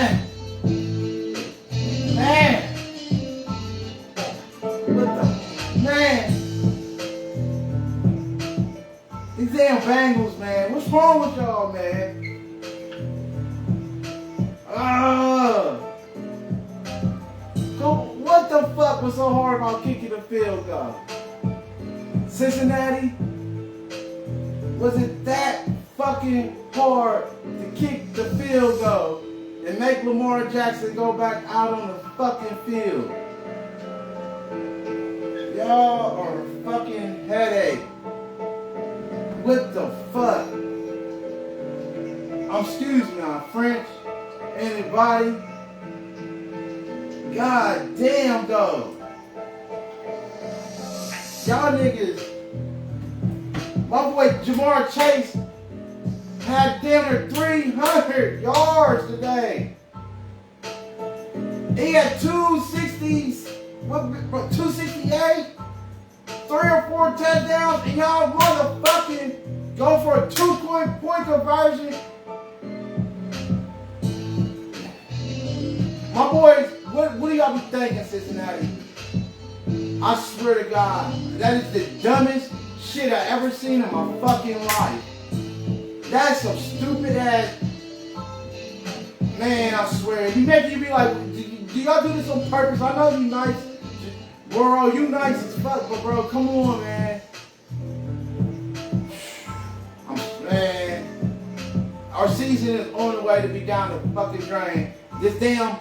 Man. Man. What the? Man. These damn Bengals, man. What's wrong with y'all, man? So what the fuck was so hard about kicking the field goal? Cincinnati? Was it that fucking hard to kick the field goal and make Lamar Jackson go back out on the fucking field? Y'all are a fucking headache. What the fuck? Excuse me, I'm French. Anybody? God damn, though. Y'all niggas. My boy Jamar Chase had damn near 300 yards today. He had 260s, 268, 3 or 4 touchdowns, and y'all motherfucking go for a 2-point conversion. My boys, what do y'all be thinking, Cincinnati? I swear to God, that is the dumbest shit I ever seen in my fucking life. That's some stupid ass. Man, I swear. You make you be like, do y'all do this on purpose? I know you nice. Bro, you nice as fuck, but bro, come on, man. Man, our season is on the way to be down the fucking drain. This damn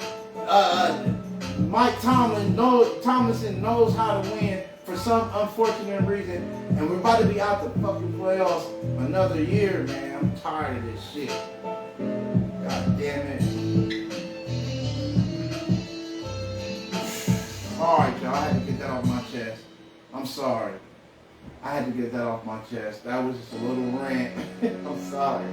Mike Tomlinson knows how to win for some unfortunate reason, and we're about to be out the fucking playoffs another year, man. I'm tired of this shit. God damn it. Alright, y'all, I had to get that off my chest. I'm sorry. I had to get that off my chest. That was just a little rant. I'm sorry.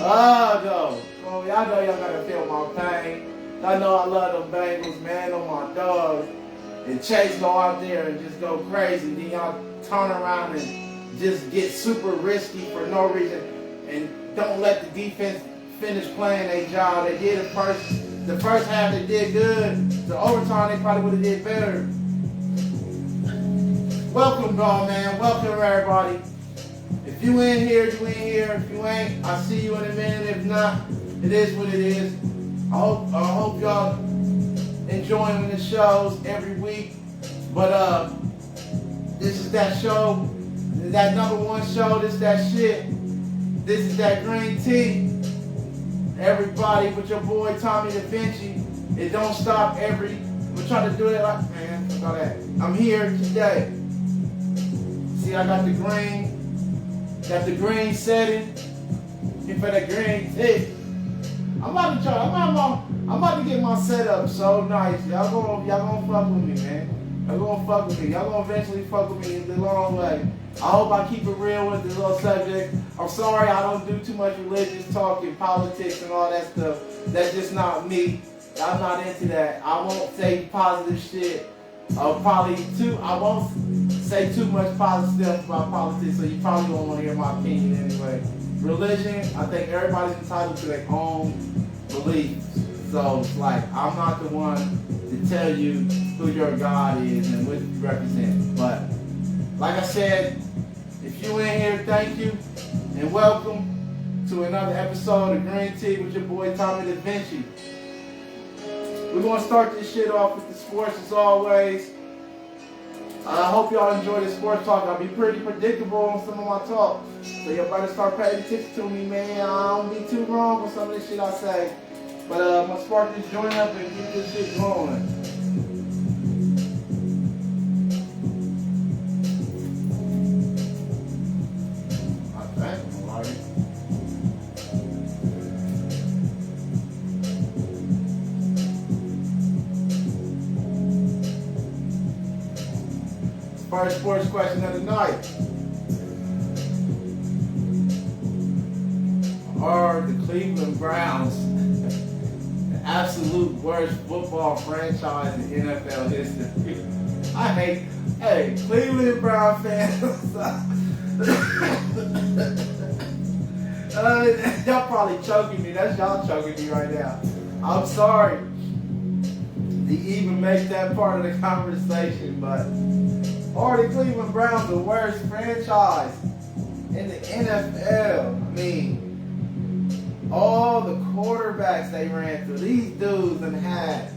Oh, no. Oh, y'all know y'all gotta feel my pain. I know I love them Bengals, man, on my dogs. And Chase go out there and just go crazy. Then y'all turn around and just get super risky for no reason. And don't let the defense finish playing their job. They did the first half they did good. The overtime they probably would have did better. Welcome, dog, man. Welcome, everybody. If you in here, you in here. If you ain't, I'll see you in a minute. If not, it is what it is. I hope y'all enjoying the shows every week. But this is that show. This is that #1 show. This is that shit. This is that green tea. Everybody with your boy Tommy Davinci. It don't stop we're trying to do it like, man, look at that. I'm here today. See, I got the green setting. And for the green tea. I'm about to get my setup so nice. Y'all gonna fuck with me, man. Y'all gonna fuck with me. Y'all gonna eventually fuck with me in the long way. I hope I keep it real with this little subject. I'm sorry I don't do too much religious talk and politics and all that stuff. That's just not me. I'm not into that. I won't say positive shit. I won't say too much positive stuff about politics, so you probably don't want to hear my opinion anyway. Religion, I think everybody's entitled to their own beliefs. So it's like, I'm not the one to tell you who your God is and what you represent. But like I said, if you in here, thank you and welcome to another episode of Green Tea with your boy Tommy Davinci. We're going to start this shit off with the sports as always. I hope y'all enjoy the sports talk. I'll be pretty predictable on some of my talk. So y'all better start paying attention to me, man. I don't be too wrong with some of this shit I say. But I'm going to spark this joint up and get this shit going. First sports question of the night. Are the Cleveland Browns the absolute worst football franchise in NFL history? I hate, Cleveland Brown fans. Y'all probably choking me. That's y'all choking me right now. I'm sorry to even make that part of the conversation, but are the Cleveland Browns the worst franchise in the NFL? I mean, all the quarterbacks they ran through, these dudes have had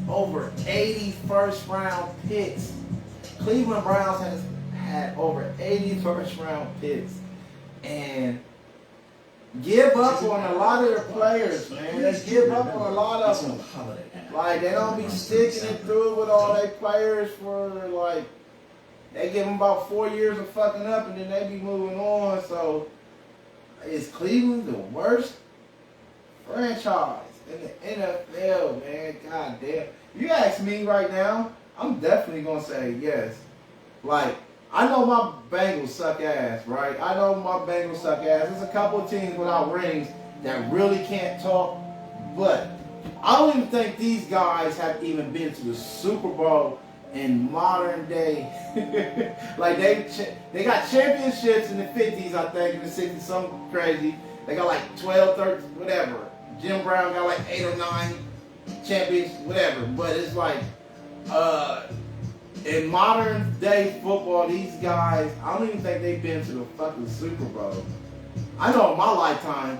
over 80 first-round picks. Cleveland Browns has had over 80 first-round picks. And give up on a lot of their players, man. They give up on a lot of them. Like, they don't be sticking it through with all their players for, like, they give them about 4 years of fucking up and then they be moving on. So, is Cleveland the worst franchise in the NFL, man? God damn. You ask me right now, I'm definitely going to say yes. Like, I know my Bengals suck ass, right? I know my Bengals suck ass. There's a couple of teams without rings that really can't talk. But I don't even think these guys have even been to the Super Bowl in modern day. Like, they got championships in the 50s, I think, in the 60s, something crazy. They got like 12, 13, whatever. Jim Brown got like 8 or 9 champions, whatever. But it's like, in modern day football, these guys, I don't even think they've been to the fucking Super Bowl. I know in my lifetime,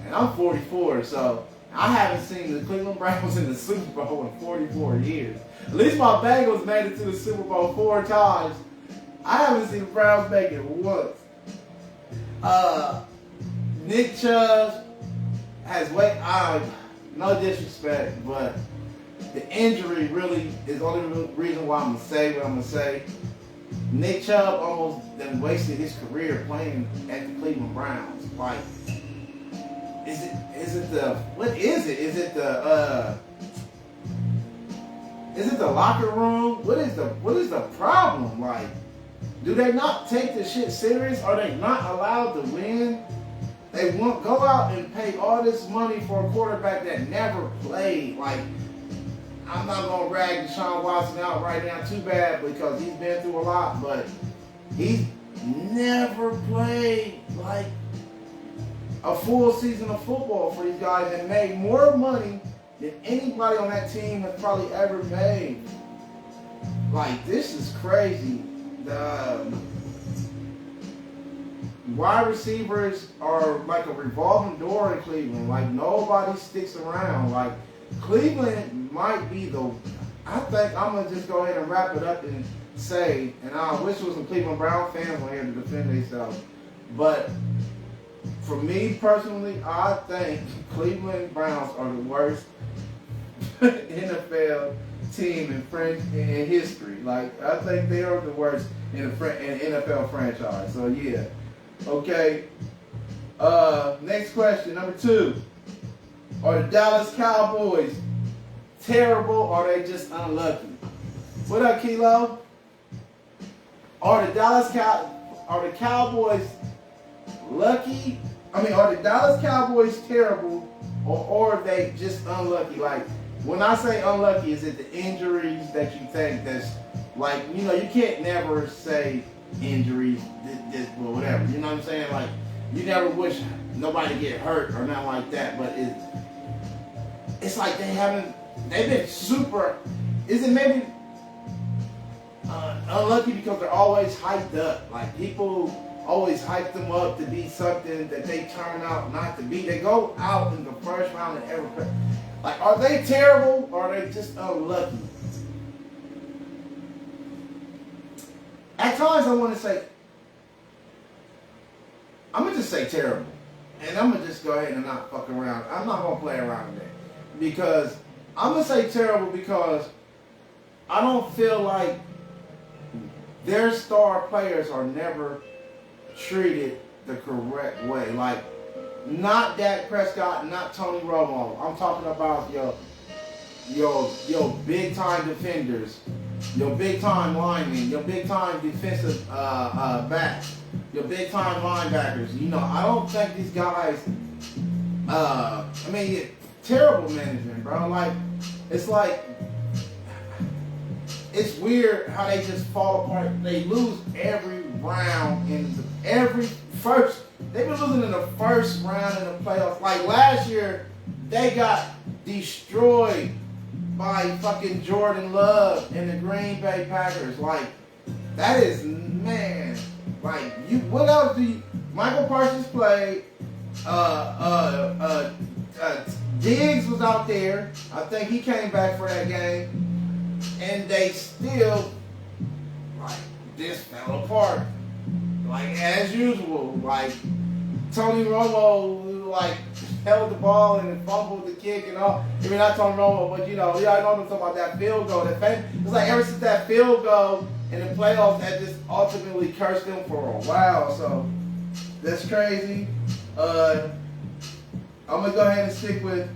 and I'm 44, so I haven't seen the Cleveland Browns in the Super Bowl in 44 years. At least my Bengals made it to the Super Bowl 4 times. I haven't seen the Browns make it once. Nick Chubb has no disrespect, but the injury really is the only reason why I'm going to say what I'm going to say. Nick Chubb almost then wasted his career playing at the Cleveland Browns. Like, is it the locker room? What is the problem? Like, do they not take this shit serious? Are they not allowed to win? They won't go out and pay all this money for a quarterback that never played. Like, I'm not going to rag Deshaun Watson out right now too bad because he's been through a lot, but he's never played like a full season of football for these guys and made more money than anybody on that team has probably ever made. Like, this is crazy. The wide receivers are like a revolving door in Cleveland. Like, nobody sticks around. Like, Cleveland might be I think I'm going to just go ahead and wrap it up and say, and I wish there was some Cleveland Brown fans on here to defend themselves, but for me personally, I think Cleveland Browns are the worst NFL team in history. Like, I think they are the worst in an NFL franchise. So, yeah. Okay. Next question, number 2. Are the Dallas Cowboys terrible or are they just unlucky? What up, Kilo? Are the Cowboys lucky? I mean, are the Dallas Cowboys terrible or are they just unlucky? Like, when I say unlucky, is it the injuries that you think that's like, you know, you can't never say injuries, or whatever. You know what I'm saying? Like, you never wish nobody get hurt or nothing like that, but it's like they've been super, is it maybe unlucky because they're always hyped up? Like, people always hype them up to be something that they turn out not to be. They go out in the first round and every play. Like, are they terrible or are they just unlucky? At times I want to say, I'm going to just say terrible. And I'm going to just go ahead and not fuck around. I'm not going to play around with that. Because I'm going to say terrible because I don't feel like their star players are never treated the correct way. Like, not Dak Prescott, not Tony Romo. I'm talking about your big time defenders, your big time linemen, your big time defensive backs, your big time linebackers. You know, I don't think these guys. Terrible management, bro. Like, it's weird how they just fall apart. They lose every round in every They've been losing in the first round in the playoffs. Like last year, they got destroyed by fucking Jordan Love and the Green Bay Packers. Like, that is, man. Like, what else do you? Michael Parsons played. Diggs was out there. I think he came back for that game, and they still like just fell apart. Like as usual, like Tony Romo like held the ball and fumbled the kick and all. I mean, not Tony Romo, but you know, I know I'm talking about that field goal. It's like ever since that field goal in the playoffs, that just ultimately cursed them for a while. So that's crazy. I'm gonna go ahead and stick with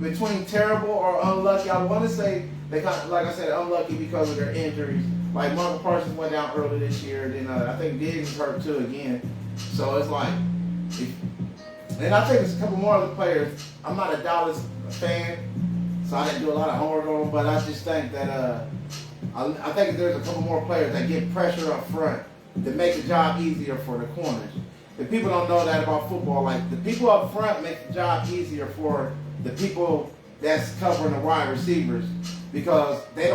between terrible or unlucky. I want to say they got, like I said, unlucky because of their injuries. Like Michael Parsons went down early this year, then I think Diggs is hurt too again. So it's like, and I think there's a couple more other players. I'm not a Dallas fan, so I didn't do a lot of homework on them. But I just think that I think there's a couple more players that get pressure up front to make the job easier for the corners. If people don't know that about football, like the people up front make the job easier for the people that's covering the wide receivers because they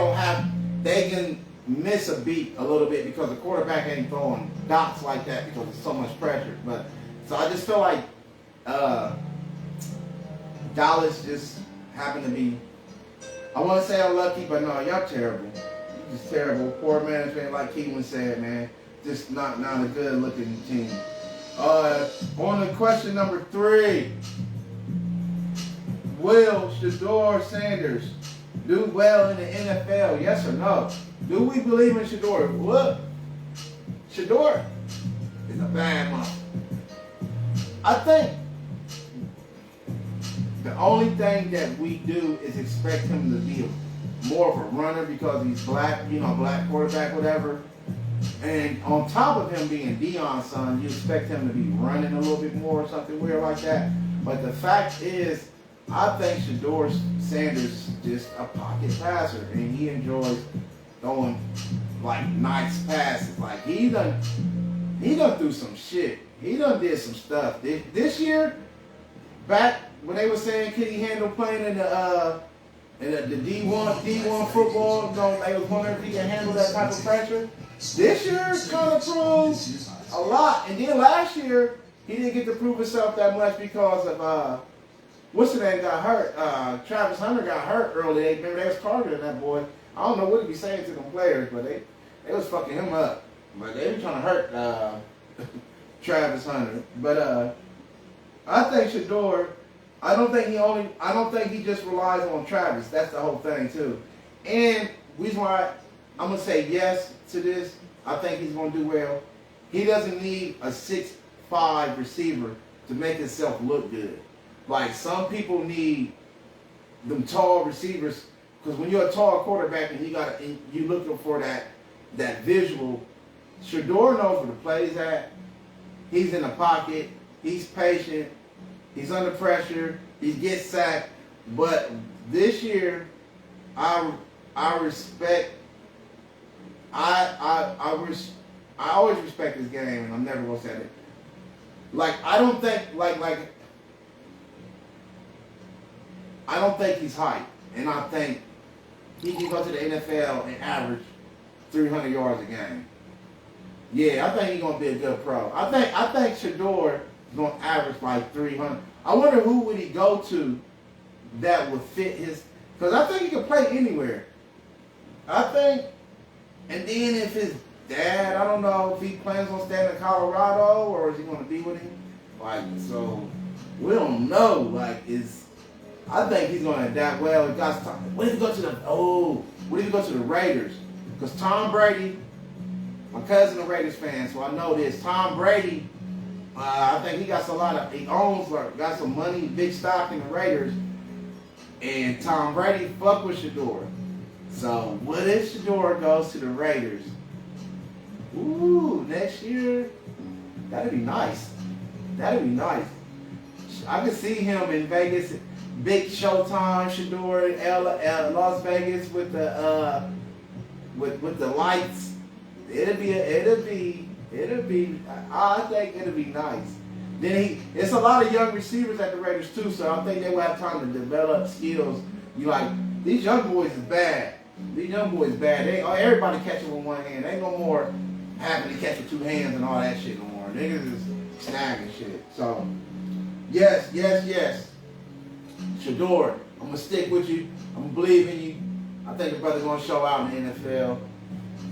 can miss a beat a little bit because the quarterback ain't throwing dots like that because there's so much pressure. But so I just feel like Dallas just happened to be, I want to say unlucky, but no, y'all terrible. You're just terrible. Poor management, like Keelan said, man. Just not a good looking team. On to question number 3. Will Shedeur Sanders do well in the NFL? Yes or no? Do we believe in Shedeur? What? Shedeur is a bad mother. I think the only thing that we do is expect him to be more of a runner because he's black, black quarterback, whatever. And on top of him being Deion's son, you expect him to be running a little bit more or something weird like that. But the fact is, I think Shedeur Sanders is just a pocket passer, and he enjoys throwing like nice passes. Like he done do some shit. He done did some stuff. This year, back when they were saying could he handle playing in the D1 football, they was wondering if he can handle that type of pressure. This year kind of proved a lot. And then last year, he didn't get to prove himself that much because of, what's the name got hurt? Travis Hunter got hurt early. Remember, they was targeting that boy. I don't know what he be saying to them players, but they was fucking him up. But they were trying to hurt Travis Hunter. But I think Shedeur, I don't think he just relies on Travis. That's the whole thing, too. And reason why I'm going to say yes to this, I think he's going to do well. He doesn't need a 6'5" receiver to make himself look good. Like, some people need them tall receivers, because when you're a tall quarterback and you're looking for that visual, Shedeur knows where the play's at. He's in the pocket. He's patient. He's under pressure. He gets sacked. But this year, I respect. I always respect his game, and I'm never gonna say it. Like I don't think I don't think he's hype, and I think he can go to the NFL and average 300 yards a game. Yeah, I think he's gonna be a good pro. I think Shedeur is gonna average like 300. I wonder who would he go to that would fit his, because I think he can play anywhere. I think, and then if his dad, I don't know if he plans on staying in Colorado or is he going to be with him. Like, so we don't know. Like, I think he's going to adapt well. What if he go to the Raiders? Because Tom Brady, my cousin a Raiders fan, so I know this. Tom Brady, I think he owns or got some money, big stock in the Raiders, and Tom Brady fuck with Shedeur. So what if Shedeur goes to the Raiders? Ooh, next year, that'd be nice. That'd be nice. I could see him in Vegas, big Showtime Shedeur in Las Vegas with the lights. It'll be It'll be. I think it'll be nice. Then it's a lot of young receivers at the Raiders too, so I think they will have time to develop skills. You like these young boys is bad. These young boys bad. Everybody catching with one hand. They ain't no more having to catch with two hands and all that shit no more. Niggas is snagging shit. So yes. Shador, I'm gonna stick with you. I'm gonna believe in you. I think the brother's gonna show out in the NFL.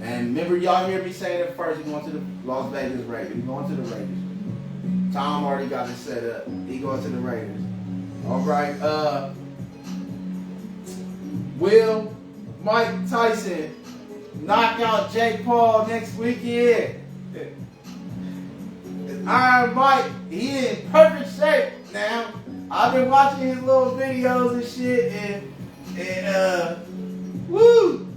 And remember, y'all hear me saying it first. He's going to the Las Vegas Raiders. He's going to the Raiders. Tom already got it set up. He going to the Raiders. All right. Will Mike Tyson knock out Jake Paul next weekend? Iron Mike, he in perfect shape now. I've been watching his little videos and shit, and woo!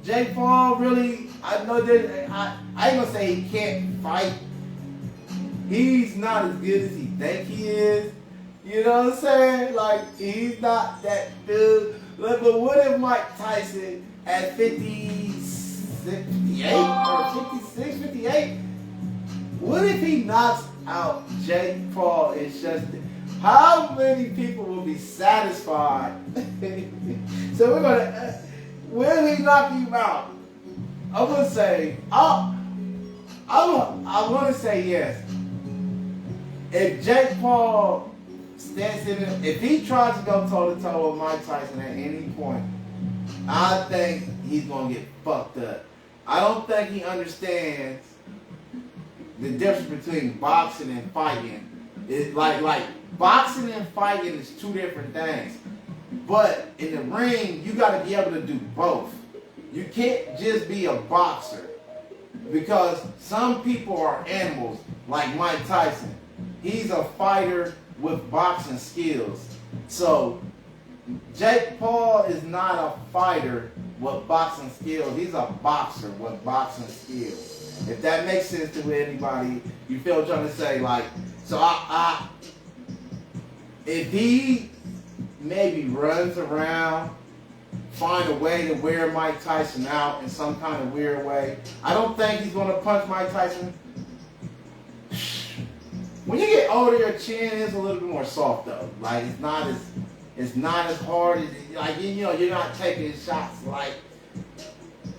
Jake Paul really, I know that I ain't gonna say he can't fight. He's not as good as he think he is. You know what I'm saying? Like, he's not that dude. Look, but what if Mike Tyson at 58 or 56, 58? What if he knocks out Jake Paul? It's just, how many people will be satisfied? So we're gonna, will he knock him out? I would say, I want to say yes. If Jake Paul stands in it, if he tries to go toe to toe with Mike Tyson at any point, I think he's gonna get fucked up. I don't think he understands the difference between boxing and fighting. It's like boxing and fighting is two different things. But in the ring, you got to be able to do both. You can't just be a boxer, because some people are animals, like Mike Tyson. He's a fighter with boxing skills. So Jake Paul is not a fighter with boxing skills. He's a boxer with boxing skills. If that makes sense to anybody, you feel what I'm trying to say? Like, so if he maybe runs around, find a way to wear Mike Tyson out in some kind of weird way. I don't think he's going to punch Mike Tyson. When you get older, your chin is a little bit more soft though. Like, it's not as hard as, like, you know, you're not taking shots like.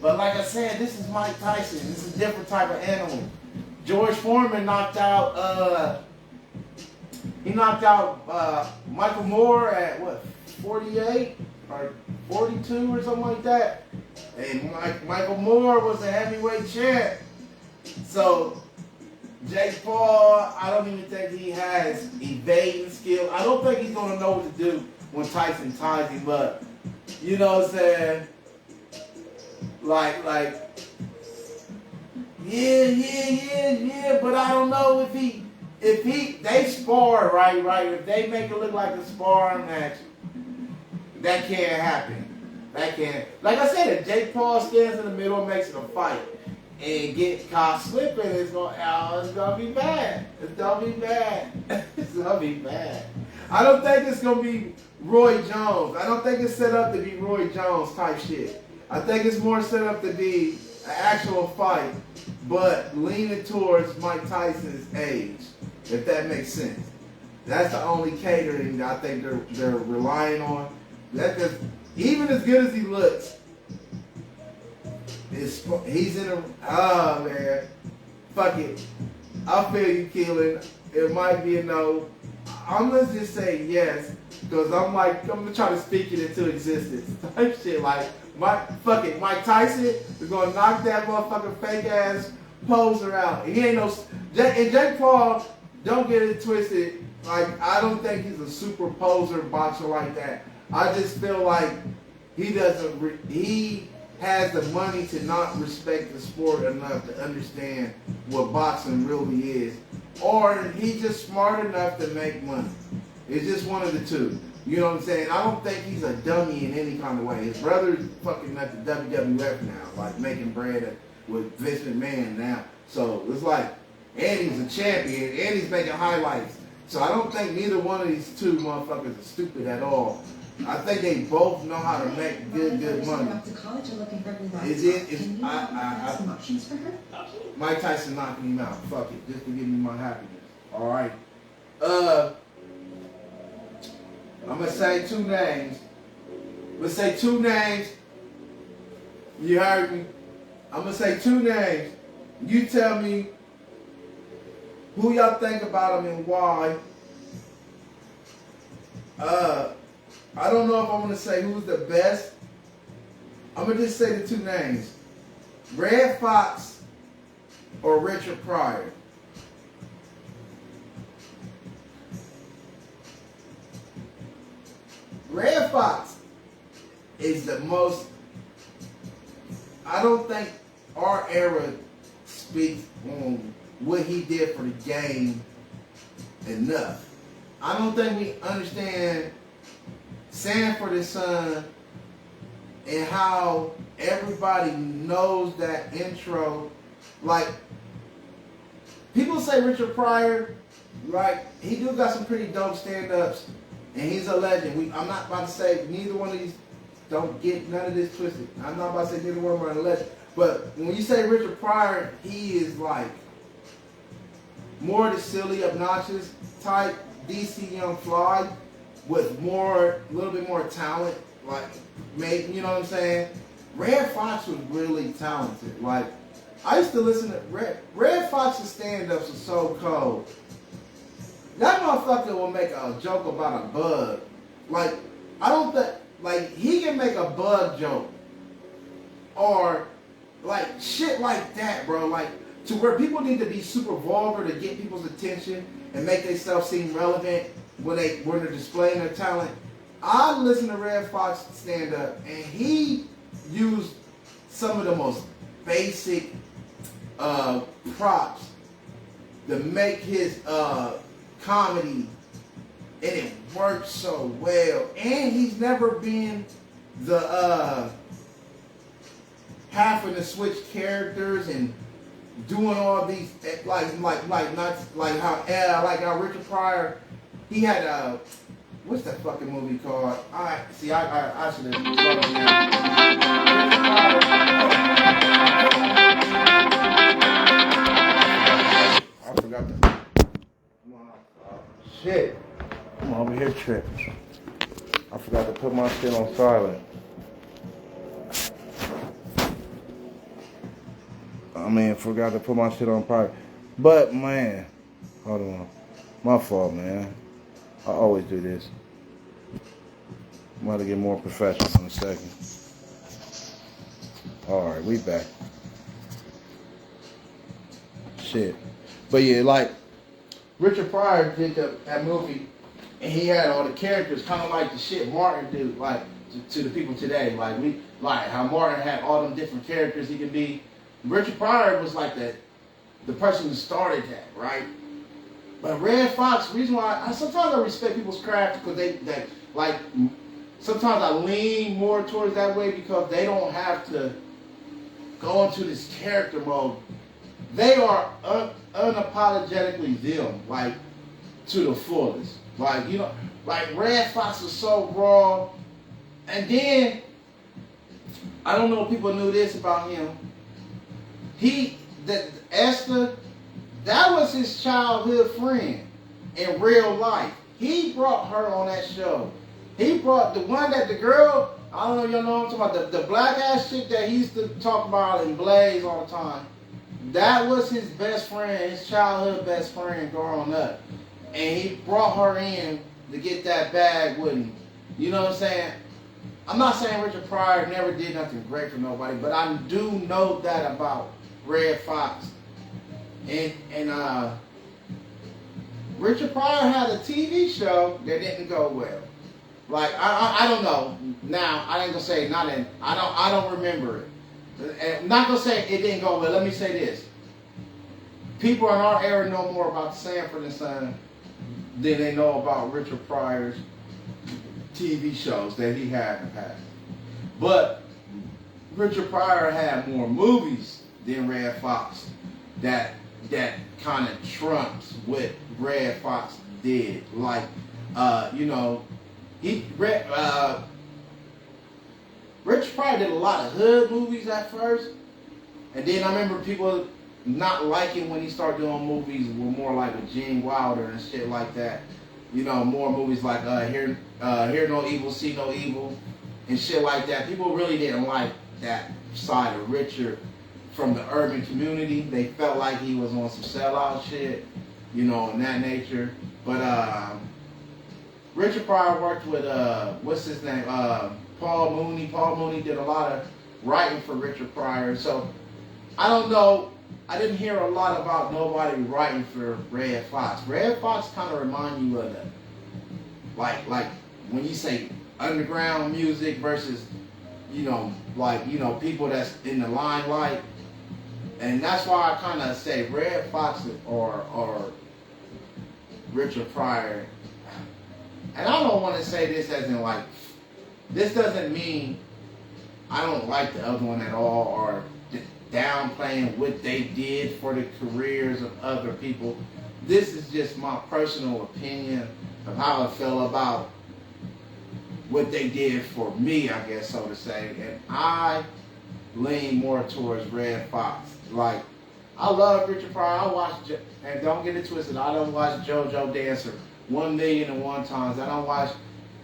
But like I said, this is Mike Tyson. This is a different type of animal. George Foreman knocked out Michael Moore at what, 48 or 42 or something like that. And Michael Moore was a heavyweight champ. So Jake Paul, I don't even think he has evading skill. I don't think he's gonna know what to do when Tyson ties him up. You know what I'm saying? Like, yeah, but I don't know if they spar, right? If they make it look like a sparring match, that can't happen. That can't. Like I said, if Jake Paul stands in the middle and makes it a fight and get caught slipping, it's gonna be bad. It's gonna be bad. It's gonna be bad. I don't think it's gonna be Roy Jones. I don't think it's set up to be Roy Jones type shit. I think it's more set up to be an actual fight, but leaning towards Mike Tyson's age, if that makes sense. That's the only catering that I think they're relying on. Because even as good as he looks, he's in a, oh man, fuck it. I feel you, Keelan. It might be a no. I'm gonna just say yes, because I'm gonna try to speak it into existence. Type shit like, Mike Tyson is gonna knock that motherfucking fake ass poser out. He ain't no, and Jake Paul, don't get it twisted. Like, I don't think he's a super poser boxer like that. I just feel like he has the money to not respect the sport enough to understand what boxing really is. Or he's just smart enough to make money. It's just one of the two. You know what I'm saying? I don't think he's a dummy in any kind of way. His brother's fucking at the WWF now, like making bread with Vince McMahon now. So it's like, and he's a champion, and he's making highlights. So I don't think neither one of these two motherfuckers are stupid at all. I think they both know how to make good money. Is it? Mike Tyson knocking him out. Fuck it, just to give me my happiness. All right. I'm gonna say two names. Let's say two names. You heard me. I'm gonna say two names. You tell me who y'all think about them and why. I don't know if I want to say who's the best. I'm gonna just say the two names: Red Fox or Richard Pryor. Red Fox is the most. I don't think our era speaks on what he did for the game enough. I don't think we understand Sanford and Son and how everybody knows that intro. Like, people say Richard Pryor, like, he do got some pretty dope stand-ups, and he's a legend. I'm not about to say neither one of these, don't get none of this twisted. I'm not about to say neither one of them are a legend. But when you say Richard Pryor, he is like more the silly, obnoxious type DC Young Fly with a little bit more talent. Like, maybe, you know what I'm saying? Red Fox was really talented. Like, I used to listen to Red Fox's stand-ups are so cold. That motherfucker will make a joke about a bug. Like, I don't think, like, he can make a bug joke. Or, like, shit like that, bro. Like, to where people need to be super vulgar to get people's attention and make themselves seem relevant when they're displaying their talent. I listened to Red Fox stand up, and he used some of the most basic props to make his comedy, and it worked so well. And he's never been the having to switch characters and doing all these like how Richard Pryor, he had what's that fucking movie called? I should have thought on that. I forgot the shit. I'm over here tripping. I forgot to put my shit on silent. Forgot to put my shit on private. But, man, hold on. My fault, man. I always do this. I'm about to get more professional in a second. Alright, we back. Shit. But yeah, like, Richard Pryor did that movie, and he had all the characters, kind of like the shit Martin do, like, to the people today. Like how Martin had all them different characters he could be. Richard Pryor was like the person who started that, right? But Red Fox, reason why sometimes I respect people's craft because they like sometimes I lean more towards that way because they don't have to go into this character mode. They are unapologetically them, like to the fullest. Like, you know, like Red Fox was so raw. And then I don't know if people knew this about him. Esther, that was his childhood friend in real life. He brought her on that show. He brought the girl, I don't know if y'all know what I'm talking about, the black ass chick that he used to talk about in Blaze all the time. That was his best friend, his childhood best friend growing up. And he brought her in to get that bag with him. You know what I'm saying? I'm not saying Richard Pryor never did nothing great for nobody, but I do know that about Red Fox. And Richard Pryor had a TV show that didn't go well. Like, I don't know. Now, I ain't gonna say I don't remember it. I'm not gonna say it didn't go well. Let me say this. People in our era know more about Sanford and Son than they know about Richard Pryor's TV shows that he had in the past. But Richard Pryor had more movies than Red Fox that kind of trumps what Red Fox did. Like, you know, Rich Pryor did a lot of hood movies at first, and then I remember people not liking when he started doing movies were more like with Gene Wilder and shit like that. You know, more movies like Hear No Evil, See No Evil, and shit like that. People really didn't like that side of Richard from the urban community. They felt like he was on some sellout shit, you know, in that nature. But Richard Pryor worked with what's his name? Paul Mooney. Paul Mooney did a lot of writing for Richard Pryor. So I don't know. I didn't hear a lot about nobody writing for Red Fox. Red Fox kind of remind you of the like when you say underground music versus people that's in the limelight. And that's why I kind of say Red Fox or Richard Pryor. And I don't want to say this as in like, this doesn't mean I don't like the other one at all or downplaying what they did for the careers of other people. This is just my personal opinion of how I feel about what they did for me, I guess so to say. And I lean more towards Red Fox. Like, I love Richard Pryor. I watch, and don't get it twisted, I don't watch JoJo Dancer 1,000,001 times. I don't watch,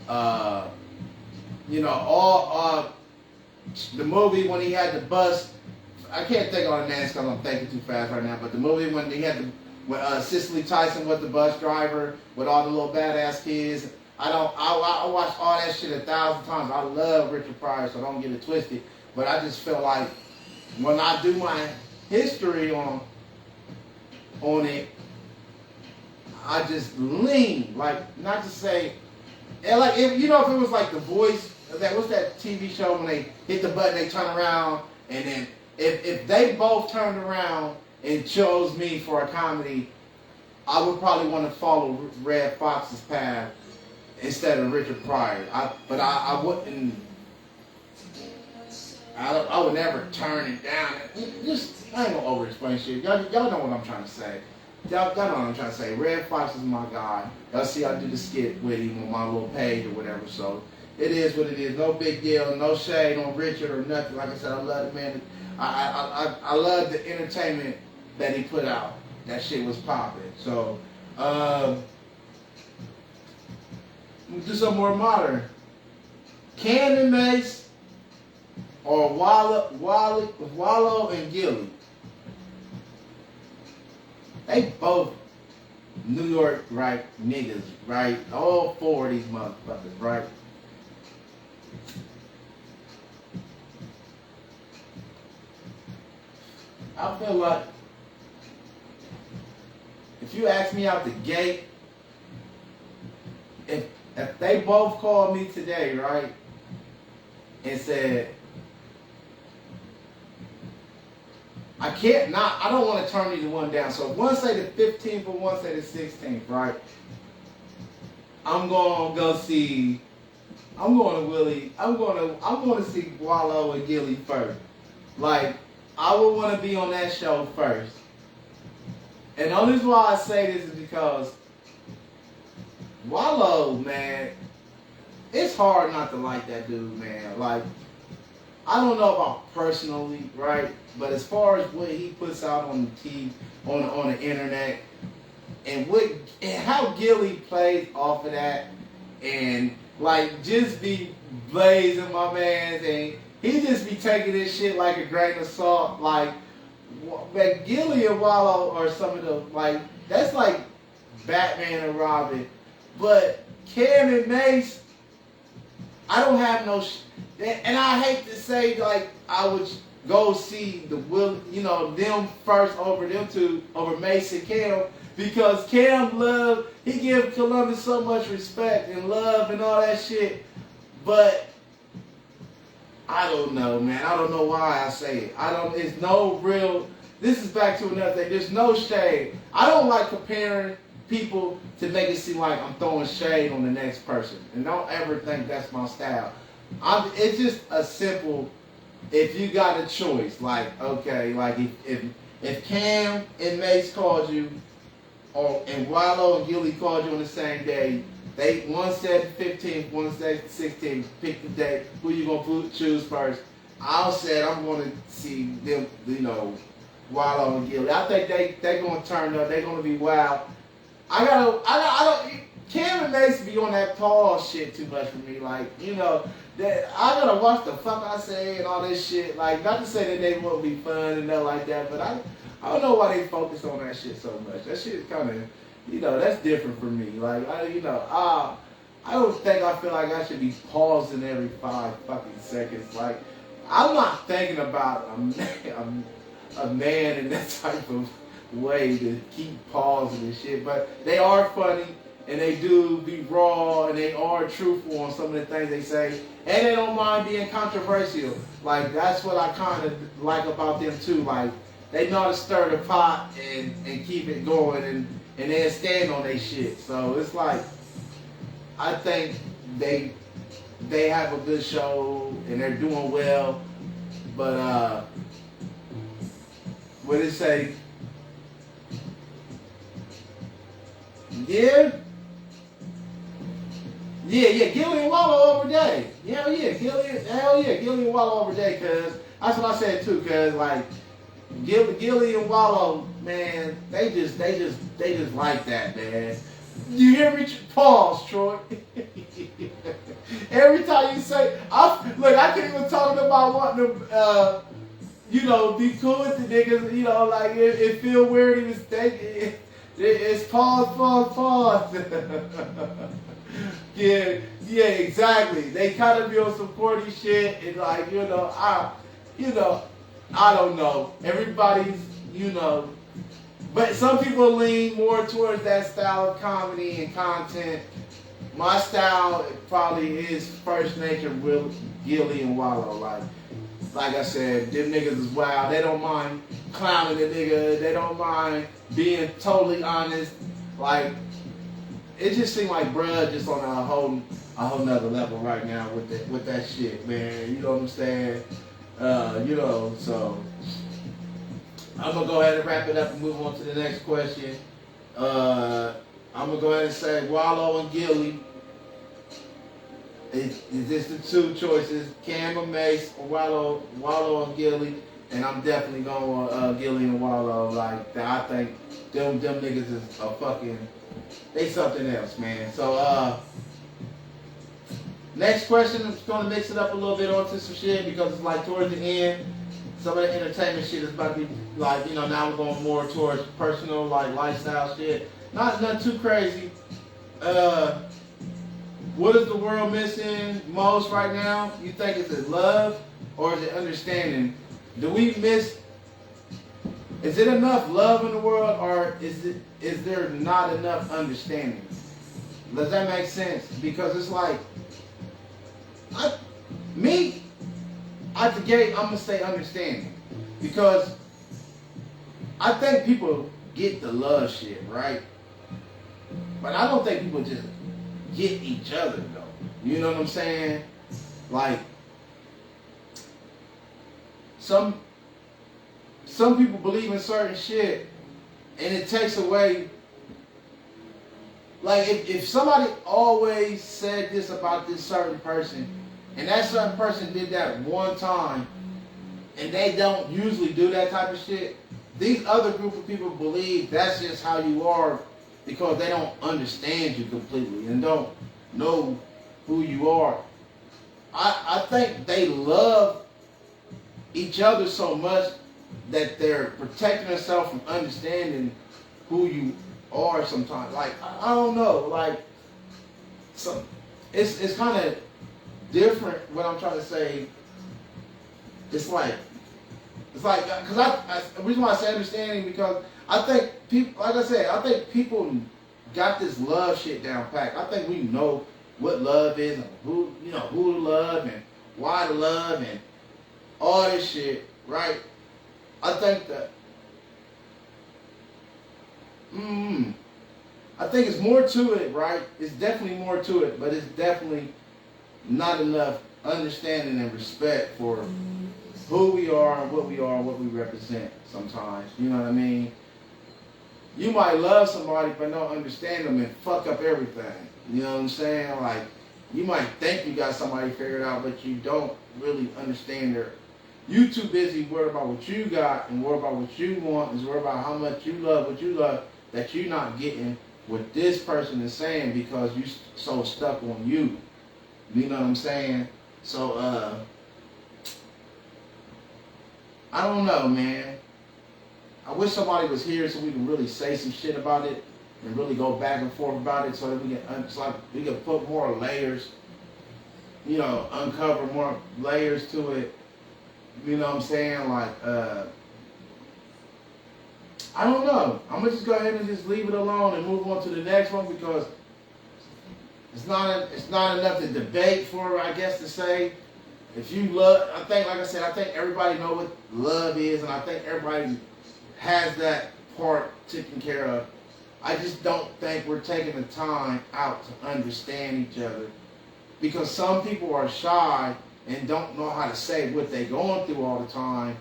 all the movie when he had the bus. I can't think on the names because I'm thinking too fast right now. But the movie when he had when Cicely Tyson was the bus driver with all the little badass kids. I watched all that shit 1,000 times. I love Richard Pryor, so don't get it twisted. But I just feel like when I do my history on it, I just lean, like, not to say, and like, if it was like The Voice, what's that TV show when they hit the button, they turn around, and then if they both turned around and chose me for a comedy, I would probably want to follow Red Fox's path instead of Richard Pryor. But I wouldn't. I would never turn it down. I ain't gonna over-explain shit. Y'all know what I'm trying to say. Y'all know what I'm trying to say. Red Fox is my guy. Y'all see I do the skit with him on my little page or whatever. So it is what it is. No big deal. No shade on Richard or nothing. Like I said, I love the man. I love the entertainment that he put out. That shit was popping. So we'll do something more modern. Cam and Mace or Wallow and Gilly. They both New York, right, niggas, right? All four of these motherfuckers, right? I feel like if you ask me out the gate, if they both called me today, right, and said, I don't want to turn either one down. So if one say the 15th or one say the 16th, right? I'm going to see Wallow and Gilly first. Like, I would want to be on that show first. And the only reason why I say this is because Wallow, man, it's hard not to like that dude, man. Like, I don't know about personally, right? But as far as what he puts out on the TV, on the internet, and how Gilly plays off of that, and like just be blazing my man, and he just be taking this shit like a grain of salt. Like, but Gilly and Wallow are some of the, like, that's like Batman and Robin. But Cam and Mace, I don't have no. And I hate to say, like, I would go see them first over them two, over Mace and Cam, because Cam he gives Columbus so much respect and love and all that shit. But I don't know, man. I don't know why I say it. It's no real, this is back to another thing. There's no shade. I don't like comparing people to make it seem like I'm throwing shade on the next person. And don't ever think that's my style. It's just a simple, if you got a choice, like, okay, like if Cam and Mace called you, and Wallow and Gilly called you on the same day, One said 15th, one said 16th. Pick the day. Who you gonna choose first? I said I'm gonna see them. Wallow and Gilly. I think they gonna turn up. They gonna be wild. I don't. Cam and Mace be on that Paul shit too much for me. That I gotta watch the fuck I say and all this shit. Like, not to say that they won't be fun and nothing like that, but I don't know why they focus on that shit so much. That shit is kind of, that's different for me. Like, I don't think I feel like I should be pausing every 5 fucking seconds. Like, I'm not thinking about a man in that type of way to keep pausing and shit, but they are funny. And they do be raw, and they are truthful on some of the things they say, and they don't mind being controversial. Like, that's what I kind of like about them too. Like, they know how to stir the pot and keep it going, and then stand on their shit. So it's like, I think they have a good show and they're doing well. But what did it say? Yeah, Gilly and Wallow over Day. Hell yeah, Gilly and Wallow over Day, cause that's what I said too, cause like Gilly and Wallow, man, they just like that, man. You hear me? Pause, Troy. Every time you say, I can't even talk about wanting to, be cool with the niggas, like it feel weird even thinking. It's pause. Yeah, exactly. They kind of be on some corny shit, and like, I don't know. Everybody's, but some people lean more towards that style of comedy and content. My style probably is First Nature with Gilly and Wallow. Like I said, them niggas is wild. They don't mind clowning the nigga. They don't mind being totally honest. Like, it just seemed like bruh just on a whole nother level right now with that shit, man. You know what I'm saying? So I'm gonna go ahead and wrap it up and move on to the next question. I'm gonna go ahead and say Wallow and Gilly. Is this the two choices? Cam or Mace, or Wallow and Gilly? And I'm definitely going Gilly and Wallow. Like, I think them niggas is a fucking, they something else, man. So next question, I'm just gonna mix it up a little bit onto some shit because it's like towards the end, some of the entertainment shit is about to be like, now we're going more towards personal, like lifestyle shit. Not too crazy. What is the world missing most right now? You think is it love or is it understanding? Do we miss? Is it enough love in the world, or is there not enough understanding? Does that make sense? Because it's like, at the gate, I'm gonna say understanding, because I think people get the love shit, right? But I don't think people just get each other though. You know what I'm saying? Like, some people believe in certain shit and it takes away, like if somebody always said this about this certain person and that certain person did that one time and they don't usually do that type of shit, these other group of people believe that's just how you are because they don't understand you completely and don't know who you are. I think they love each other so much that they're protecting themselves from understanding who you are sometimes. Like, I don't know, like, it's kind of different what I'm trying to say. It's like, because the reason why I say understanding, because I think people, like I said, I think people got this love shit down packed. I think we know what love is and who to love and why to love and all this shit, right? I think that, I think it's more to it, right? It's definitely more to it, but it's definitely not enough understanding and respect for who we are and what we represent sometimes. You know what I mean? You might love somebody but don't understand them and fuck up everything. You know what I'm saying? Like, you might think you got somebody figured out, but you don't really understand their. You too busy worried about what you got and worried about what you want and worried about how much you love what you love that you're not getting what this person is saying because you so stuck on you. You know what I'm saying? So, I don't know, man. I wish somebody was here so we can really say some shit about it and really go back and forth about it so that we can put more layers, you know, uncover more layers to it. You know what I'm saying? Like, I don't know. I'm gonna just go ahead and just leave it alone and move on to the next one because it's not enough to debate for, I guess, to say. If you love, I think, like I said, I think everybody know what love is, and I think everybody has that part taken care of. I just don't think we're taking the time out to understand each other because some people are shy and don't know how to say what they're going through all the time,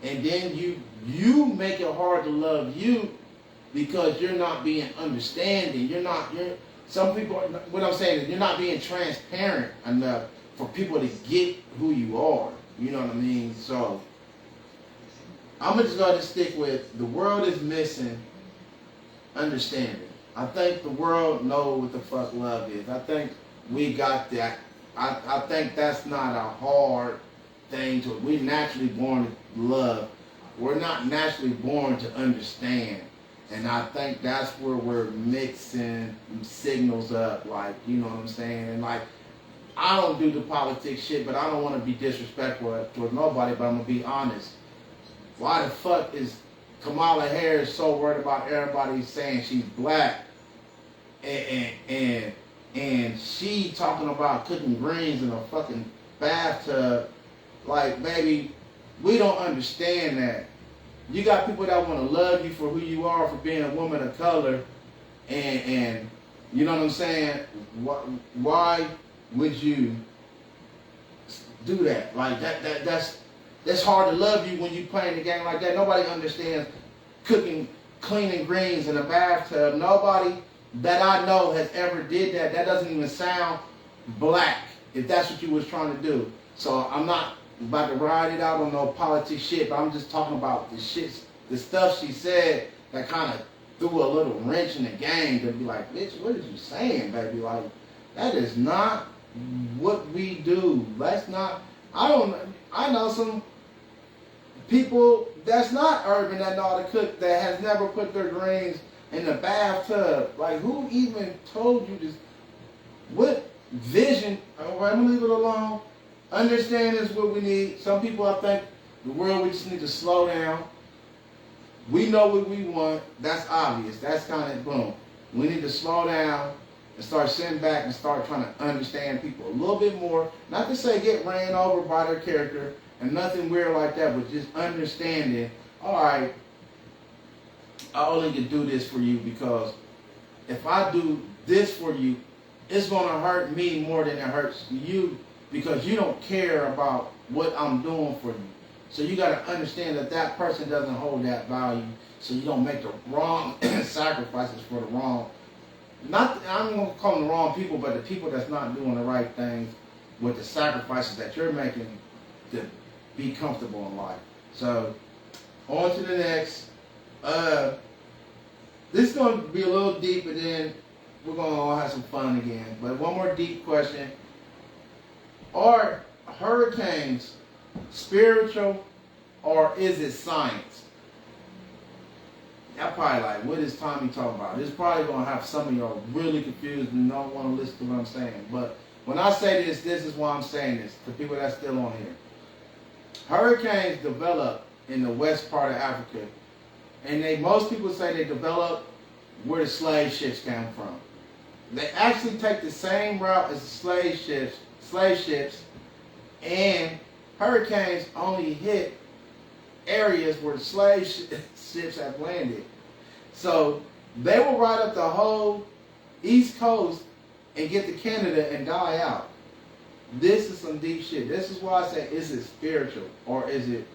and then you make it hard to love you because you're not being understanding. Some people, what I'm saying is you're not being transparent enough for people to get who you are. You know what I mean? So I'm gonna just go ahead and stick with the world is missing understanding. I think the world knows what the fuck love is. I think we got that. I think that's not a hard thing to. We're naturally born to love. We're not naturally born to understand. And I think that's where we're mixing signals up, like, you know what I'm saying? And like, I don't do the politics shit, but I don't want to be disrespectful toward nobody, but I'm going to be honest. Why the fuck is Kamala Harris so worried about everybody saying she's black and she talking about cooking greens in a fucking bathtub? Like, baby, we don't understand that. You got people that want to love you for who you are, for being a woman of color, and you know what I'm saying? Why would you do that? Like that's hard to love you when you playing the game like that. Nobody understands cleaning greens in a bathtub. Nobody that I know has ever did that. That doesn't even sound black, if that's what you was trying to do. So I'm not about to ride it out on no politics shit, but I'm just talking about the stuff she said that kind of threw a little wrench in the game to be like, bitch, what is you saying, baby? Like, that is not what we do. That's not, I know some people that's not urban that know how to cook that has never put their greens in the bathtub. Like, who even told you this? What vision? All right, I'm gonna leave it alone. Understand is what we need. Some people, I think, the world, we just need to slow down. We know what we want. That's obvious. That's kind of boom. We need to slow down and start sitting back and start trying to understand people a little bit more. Not to say get ran over by their character and nothing weird like that, but just understanding, all right, I only can do this for you because if I do this for you, it's going to hurt me more than it hurts you because you don't care about what I'm doing for you. So you got to understand that that person doesn't hold that value, so you don't make the wrong sacrifices for the wrong. I'm going to call them the wrong people, but the people that's not doing the right things with the sacrifices that you're making to be comfortable in life. So on to the next. This is going to be a little deep, and then we're going to all have some fun again. But one more deep question. Are hurricanes spiritual or is it science? Y'all probably like, what is Tommy talking about? This is probably going to have some of y'all really confused and don't want to listen to what I'm saying. But when I say this, this is why I'm saying this, to people that's still on here. Hurricanes develop in the west part of Africa. And most people say they develop where the slave ships came from. They actually take the same route as the slave ships, and hurricanes only hit areas where the slave ships have landed. So they will ride up the whole East Coast and get to Canada and die out. This is some deep shit. This is why I say, is it spiritual or is it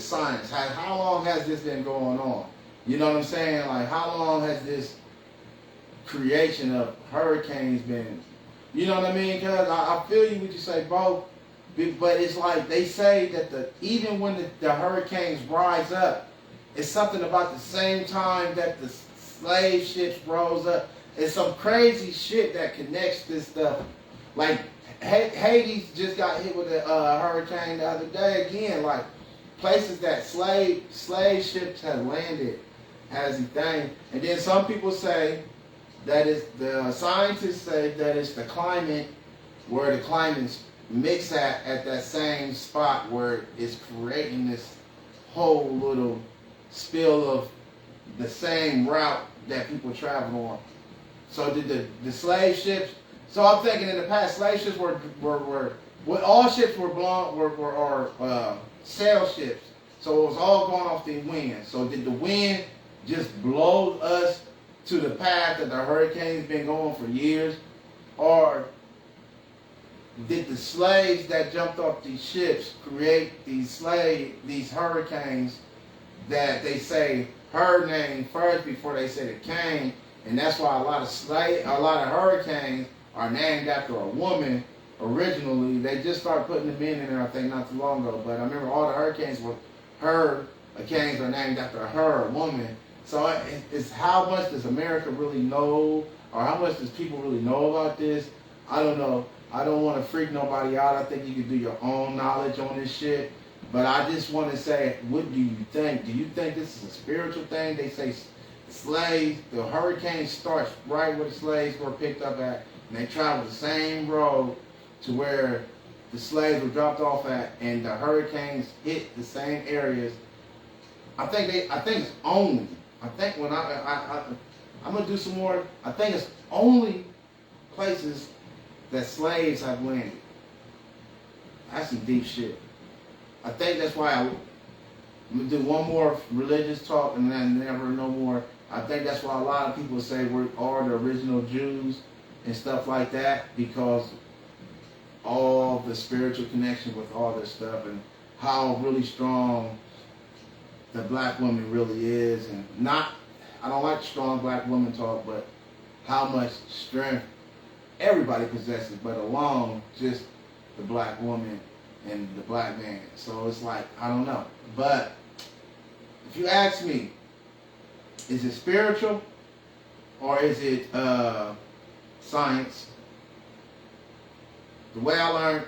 science? How long has this been going on? You know what I'm saying? Like, how long has this creation of hurricanes been, you know what I mean? Cause I feel you when you say both, but it's like they say that even when the hurricanes rise up, it's something about the same time that the slave ships rose up. It's some crazy shit that connects this stuff. Like Haiti just got hit with a hurricane the other day again. Like places that slave ships have landed as a thing. And then some people say that it's the scientists say that it's the climate, where the climates mix at that same spot where it's creating this whole little spill of the same route that people travel on. So did the slave ships? So I'm thinking in the past, slave ships were all ships were sail ships. So it was all going off the wind. So did the wind just blow us to the path that the hurricane's been going for years, or did the slaves that jumped off these ships create these hurricanes that they say her name first before they said it came, and that's why a lot of hurricanes are named after a woman originally. They just started putting the men in there, I think, not too long ago. But I remember all the hurricanes are named after her, a woman. So it's how much does America really know, or how much does people really know about this? I don't know. I don't want to freak nobody out. I think you can do your own knowledge on this shit. But I just want to say, what do you think? Do you think this is a spiritual thing? They say slaves, the hurricane starts right where the slaves were picked up at, and they travel the same road to where the slaves were dropped off at, and the hurricanes hit the same areas. I think it's only. I think when I'm gonna do some more. I think it's only places that slaves have landed. That's some deep shit. I think that's why I'm gonna do one more religious talk and then never no more. I think that's why a lot of people say we are the original Jews and stuff like that, because all the spiritual connection with all this stuff and how really strong the black woman really is, and I don't like strong black woman talk, but how much strength everybody possesses, but along just the black woman and the black man. So it's like, I don't know. But if you ask me, is it spiritual or is it science? The way I learned,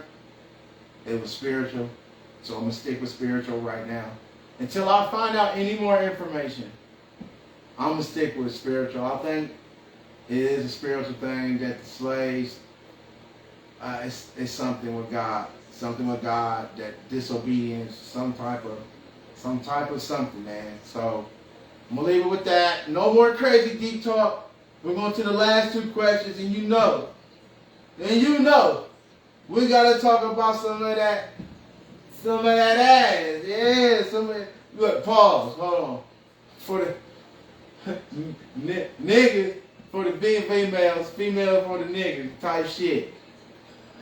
it was spiritual. So I'm going to stick with spiritual right now. Until I find out any more information, I'm going to stick with spiritual. I think it is a spiritual thing that the slaves, it's something with God. Something with God, that disobedience, some type of something, man. So I'm going to leave it with that. No more crazy deep talk. We're going to the last two questions, and you know, we got to talk about some of that ass. Yeah, look, pause, hold on. For the niggas, for the females for the niggas type shit.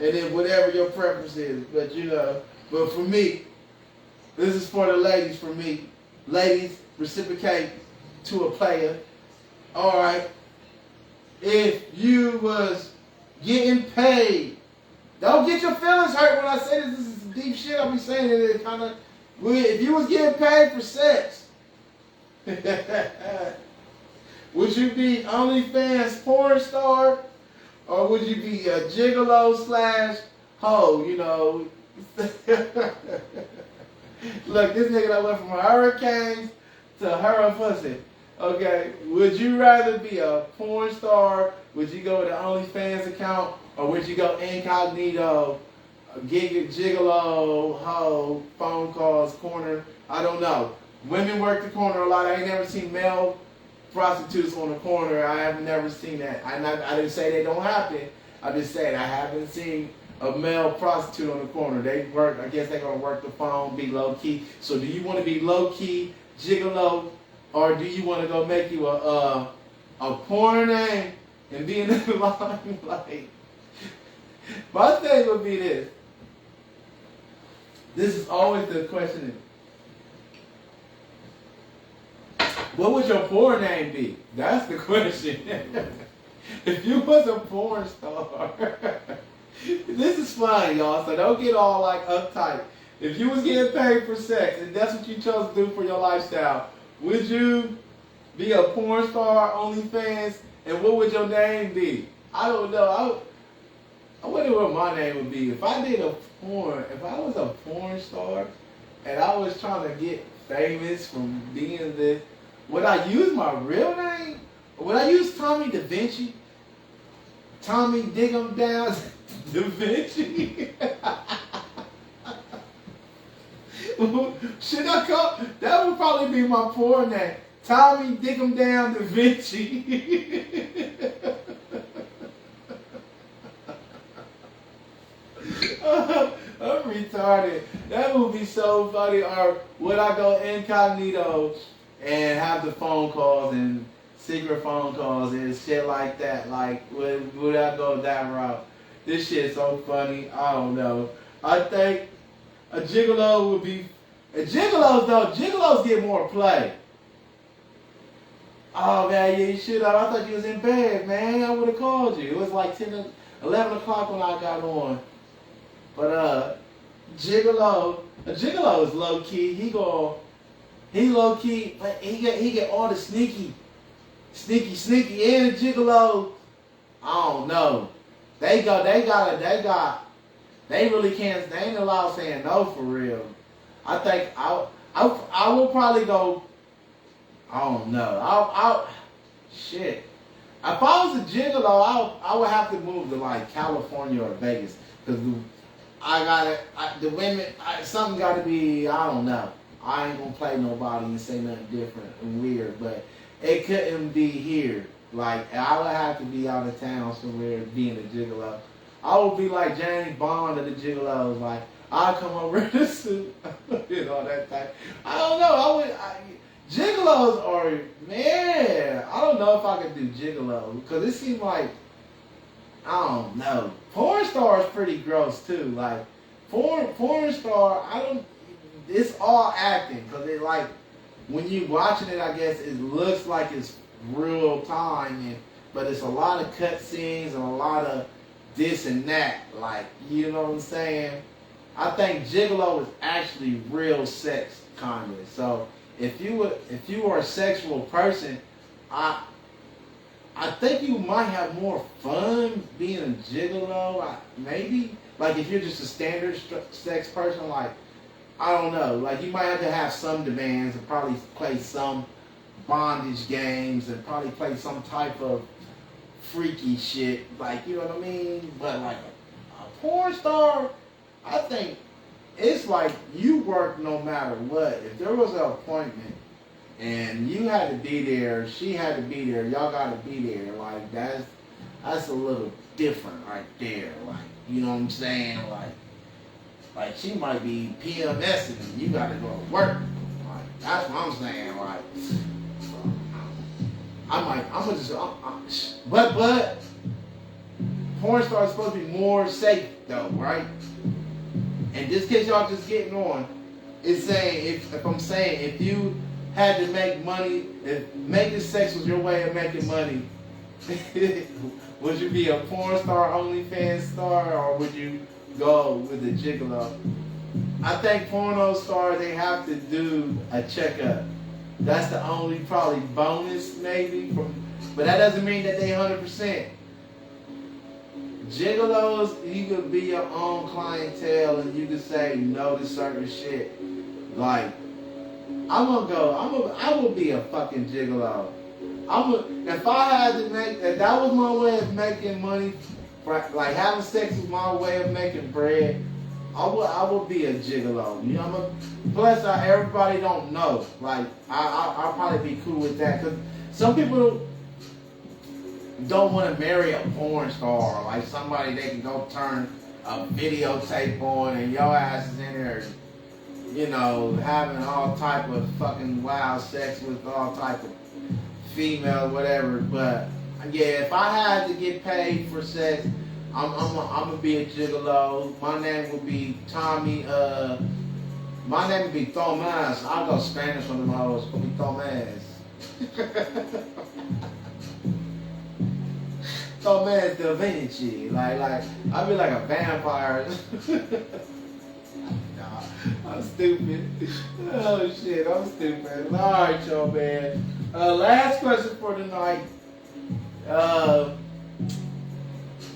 And then whatever your preference is. But but for me, this is for the ladies, for me. Ladies, reciprocate to a player. Alright. If you was getting paid, don't get your feelings hurt when I say this. This is deep shit I'll be saying. It kind of, if you was getting paid for sex, would you be OnlyFans porn star? Or would you be a gigolo / hoe, Look, this nigga that went from hurricanes to her pussy. Okay, would you rather be a porn star? Would you go with an OnlyFans account? Or would you go incognito, gigolo, hoe, phone calls, corner? I don't know. Women work the corner a lot. I ain't never seen male prostitutes on the corner. I have never seen that. I didn't say they don't happen. I just said I haven't seen a male prostitute on the corner. They work. I guess they're gonna work the phone, be low key. So do you want to be low key, gigolo, or do you want to go make you a porn name and be in the limelight? My thing would be this. This is always the question. What would your porn name be? That's the question. If you was a porn star, this is funny, y'all, so don't get all like uptight. If you was getting paid for sex and that's what you chose to do for your lifestyle, would you be a porn star, OnlyFans, and what would your name be? I don't know. I wonder what my name would be. If I was a porn star and I was trying to get famous from being this, would I use my real name? Or would I use Tommy Davinci? Tommy Dig 'em Down Davinci? Should I call? That would probably be my porn name. Tommy Dig 'em Down Davinci. I'm retarded. That would be so funny. Or would I go incognito and have the phone calls and secret phone calls and shit like that? Like, would I go that route? This shit's so funny. I don't know. I think a gigolo would be. Gigolos get more play. Oh man, yeah, you should have. I thought you was in bed, man. I would have called you. It was like 11 o'clock when I got on. But a gigolo is low key. He low key, but he get all the sneaky, and a gigolo. I don't know. They really can't. They ain't allowed saying no for real. I think I will probably go. I don't know. Shit. If I was a gigolo, I would have to move to like California or Vegas because the women. Something got to be. I don't know. I ain't gonna play nobody and say nothing different and weird, but it couldn't be here. Like I would have to be out of town somewhere being a gigolo. I would be like James Bond of the gigolos. Like I'd come over in a suit, you know that type. I don't know. Gigolos are, man, I don't know if I could do gigolo because it seems like, I don't know. Porn star is pretty gross too. Like porn star, it's all acting because it like when you watching it, I guess it looks like it's real time, but it's a lot of cut scenes and a lot of this and that. Like, you know what I'm saying? I think gigolo is actually real sex kind of. So if you are a sexual person, I think you might have more fun being a gigolo. Maybe like if you're just a standard sex person, like I don't know, like you might have to have some demands and probably play some bondage games and probably play some type of freaky shit, like you know what I mean. But like a porn star, I think it's like you work no matter what. If there was an appointment and you had to be there, she had to be there, y'all got to be there. Like that's a little different right there. Like you know what I'm saying? Like she might be PMSing and you got to go to work. Like that's what I'm saying. Like but porn stars supposed to be more safe though, right? And just in case y'all just getting on, it's saying if I'm saying if you had to make money, if making sex was your way of making money, would you be a porn star, OnlyFans star, or would you go with a gigolo? I think porno stars, they have to do a checkup. That's the only probably bonus maybe, but that doesn't mean that they 100%. Gigolos, you could be your own clientele and you could say no to certain shit. Like, I will be a fucking gigolo. If that was my way of making money, like having sex was my way of making bread, I would be a gigolo. You know, plus everybody don't know. Like, I'll probably be cool with that because some people don't want to marry a porn star, like somebody they can go turn a videotape on and your ass is in there, you know, having all type of fucking wild sex with all type of female, whatever. But yeah, if I had to get paid for sex, I'm gonna be a gigolo. My name would be Tommy. My name would be Tomas. I'll go Spanish on them hoes. It's gonna be Tomas. Tommy Davinci. Like I be like a vampire. Nah, I'm stupid. Oh shit, I'm stupid. Alright, y'all, man. Last question for tonight.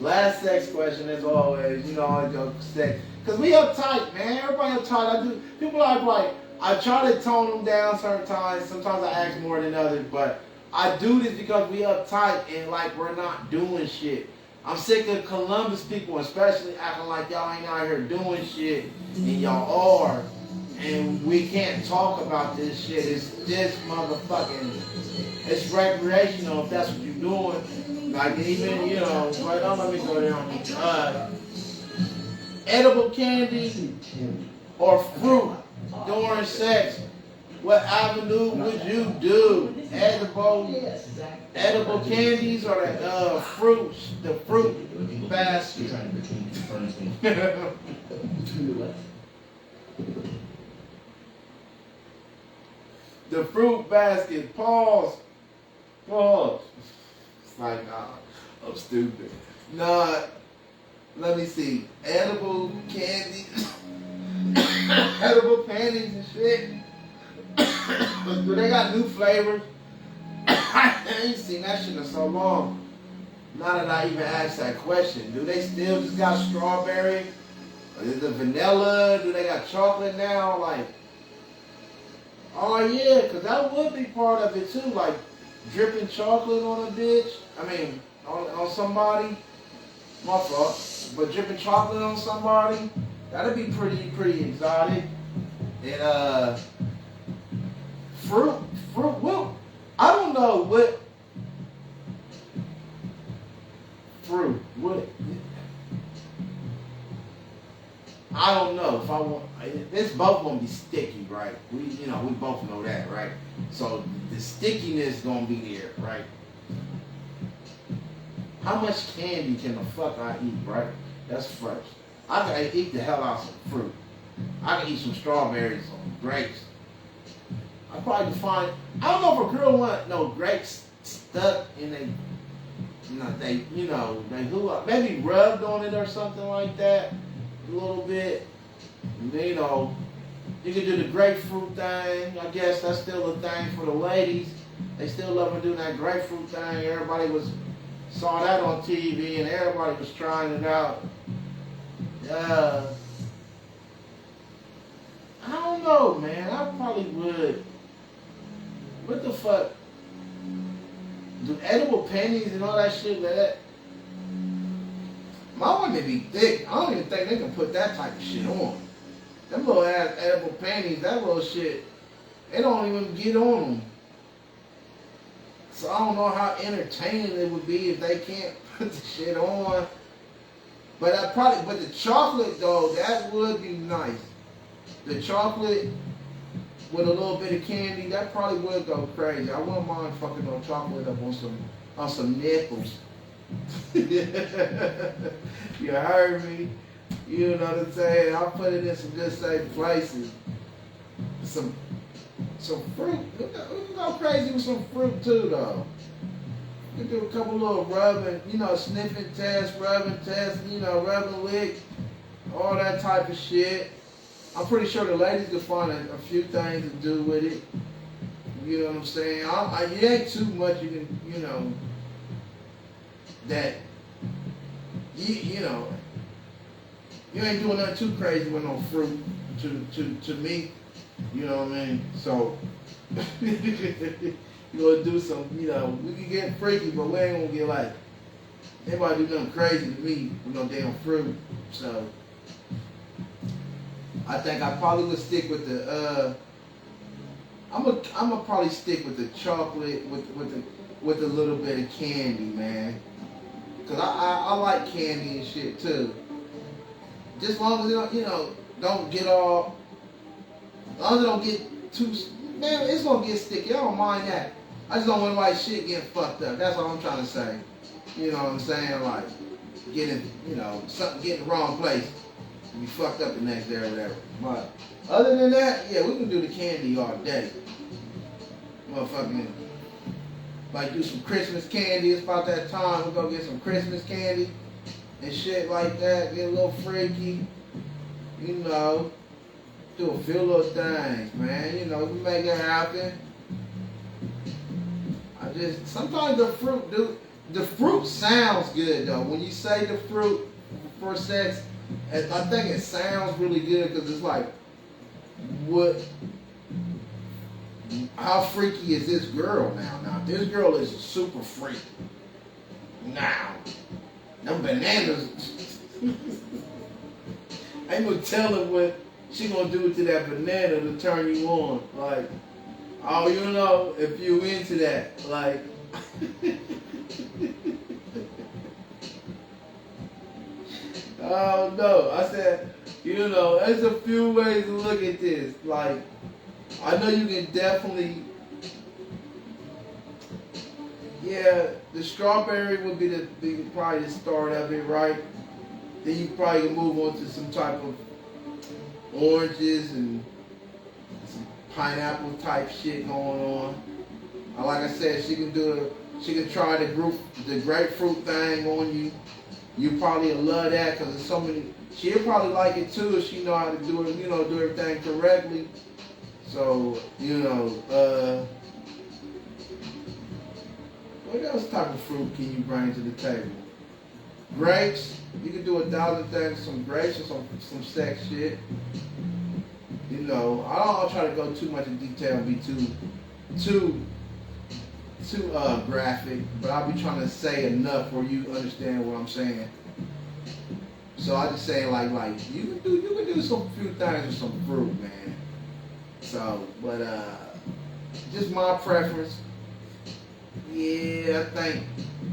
Last sex question as always. You know, I go sex. Cause we uptight, man. Everybody uptight. People are like, I try to tone them down certain times. Sometimes I ask more than others, but I do this because we uptight and like we're not doing shit. I'm sick of Columbus people, especially acting like y'all ain't out here doing shit, and y'all are. And we can't talk about this shit. It's just motherfucking. It's recreational if that's what you're doing. Like even, you know, but don't let me go down. Edible candy or fruit during sex. What avenue would you do? Edible candies or the fruits, the fruit basket. The fruit basket. Pause. It's like, nah, I'm stupid. Nah, let me see. Edible candies. Edible panties and shit. Do they got new flavors? I ain't seen that shit in so long. Now that I even asked that question, do they still just got strawberry? Or is it vanilla? Do they got chocolate now? Like, oh yeah, because that would be part of it too. Like, dripping chocolate on a bitch. I mean, on somebody. My fault. But dripping chocolate on somebody, that'd be pretty exotic. And fruit. Well, I don't know what fruit. What? I don't know if I want. This both gonna be sticky, right? We both know that, right? So the stickiness gonna be there, right? How much candy can the fuck I eat, right? That's first. I can eat the hell out of some fruit. I can eat some strawberries or grapes. I probably find. I don't know if a girl want no grapes stuck in they maybe rubbed on it or something like that. A little bit. You know, you can do the grapefruit thing. I guess that's still a thing for the ladies. They still love doing that grapefruit thing. Everybody saw that on TV and everybody was trying it out. I don't know, man. I probably would. What the fuck? Do edible panties and all that shit like that? My women be thick. I don't even think they can put that type of shit on. Them little ass edible panties, that little shit, they don't even get on them. So I don't know how entertaining it would be if they can't put the shit on. But the chocolate though, that would be nice. The chocolate with a little bit of candy, that probably would go crazy. I wouldn't mind fucking no chocolate up on some nipples. You heard me? You know what I'm saying? I'll put it in some good safe places. Some fruit. We can go crazy with some fruit too though. We can do a couple little rubbing, sniffing tests, rubbing tests, rubbing lick, all that type of shit. I'm pretty sure the ladies can find a few things to do with it. You know what I'm saying? It ain't too much you can, that, you ain't doing nothing too crazy with no fruit to me. You know what I mean? So, you gonna do some, we can get freaky, but we ain't gonna get like, anybody do nothing crazy to me with no damn fruit. So, I think I probably would stick with the, I'm gonna probably stick with the chocolate with a little bit of candy, man. Cause I like candy and shit too. Just as long as it don't get all, as long as it don't get too, man, it's gonna get sticky. I don't mind that. I just don't want like shit getting fucked up. That's all I'm trying to say. You know what I'm saying? Like getting, something getting the wrong place. Be fucked up the next day or whatever. But other than that, yeah, we can do the candy all day. Motherfucking Like do some Christmas candy. It's about that time. We're gonna get some Christmas candy and shit like that. Get a little freaky. You know, do a few little things, man. You know, we make it happen. Sometimes the fruit sounds good though. When you say the fruit for sex, I think it sounds really good because it's like, how freaky is this girl now? Now, this girl is a super freak. Now, them bananas, ain't no telling what she gonna do to that banana to turn you on. Like, oh, you know, if you into that, like, oh no, I said, you know, there's a few ways to look at this. Like, I know you can definitely, yeah, the strawberry would be probably the start of it, right? Then you probably can move on to some type of oranges and some pineapple type shit going on. Like I said, she can try the grapefruit thing on you. You probably love that because there's so many. She'll probably like it too if she know how to do it. You know, do everything correctly. So you know, what else type of fruit can you bring to the table? Grapes. You can do 1,000 things. Some grapes or some sex shit. You know, I don't try to go too much in detail and be too graphic, but I'll be trying to say enough where you understand what I'm saying. So I just say like you can do some few things with some fruit, man. So, but just my preference. Yeah, I think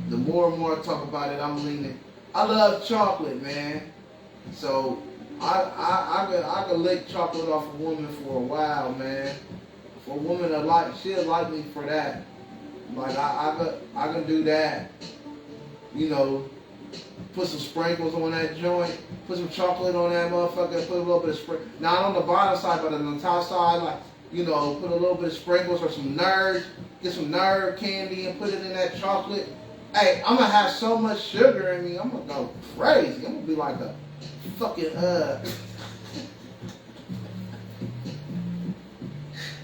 the more and more I talk about it, I'm leaning. I love chocolate, man. So I could lick chocolate off a woman for a while, man. For a woman to she'll like me for that. Like I can do that. You know, put some sprinkles on that joint. Put some chocolate on that motherfucker. Put a little bit of sprinkles. Not on the bottom side, but on the top side, like, you know, put a little bit of sprinkles or some nerds. Get some nerd candy and put it in that chocolate. Hey, I'm gonna have so much sugar in me. I'm gonna go crazy. I'm gonna be like a fucking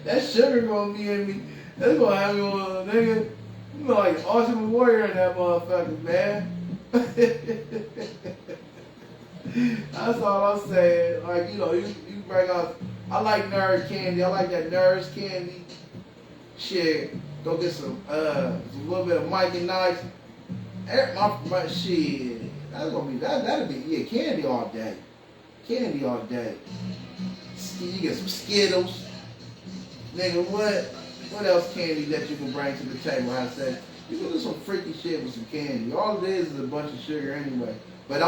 that sugar gonna be in me. That's gonna have me on a nigga. You know, like Ultimate Warrior in that motherfucker, man. That's all I'm saying. Like, you know, you bring out. I like nerd candy. I like that nerds candy. Shit, go get some little bit of Mike and Nice. My shit. That's gonna be that'll be candy all day. Candy all day. You get some Skittles. Nigga, what else candy that you can bring to the table? I say you can do some freaky shit with some candy. All it is a bunch of sugar anyway. But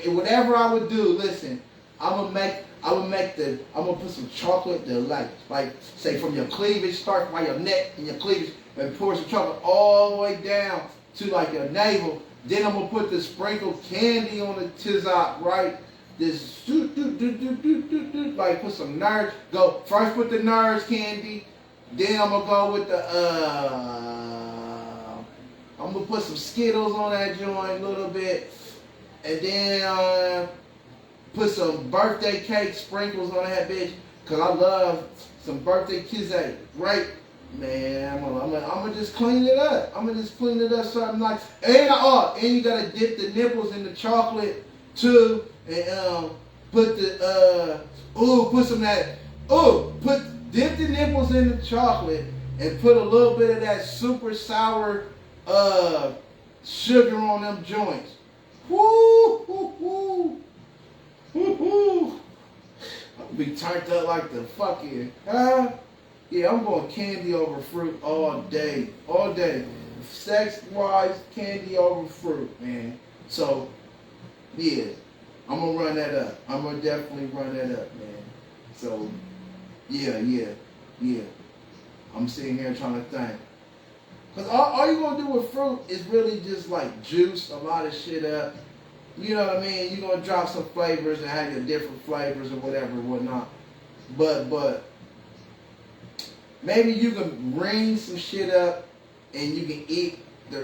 whatever I would do, listen, I'm gonna put some chocolate to like say from your cleavage, start by your neck and your cleavage, and pour some chocolate all the way down to like your navel. Then I'm gonna put the sprinkled candy on the tizop, right? This like put some nerds. Go first put the nerds candy. Then I'm gonna go with I'm gonna put some Skittles on that joint a little bit, and then put some birthday cake sprinkles on that bitch, cause I love some birthday kizzy, right? Man, I'm gonna just clean it up. I'm gonna just clean it up something like, and you gotta dip the nipples in the chocolate too, and put the dip the nipples in the chocolate and put a little bit of that super sour sugar on them joints. Woo, woo, woo. Woo-hoo. I'm gonna be turned up like the fucking, yeah, I'm going candy over fruit all day. All day. Sex-wise, candy over fruit, man. So, yeah, I'm gonna run that up. I'm gonna definitely run that up, man. So, yeah. I'm sitting here trying to think. Because all you're gonna do with fruit is really just like juice a lot of shit up. You know what I mean? You're gonna drop some flavors and have your different flavors or whatever and whatnot. But maybe you can ring some shit up and you can eat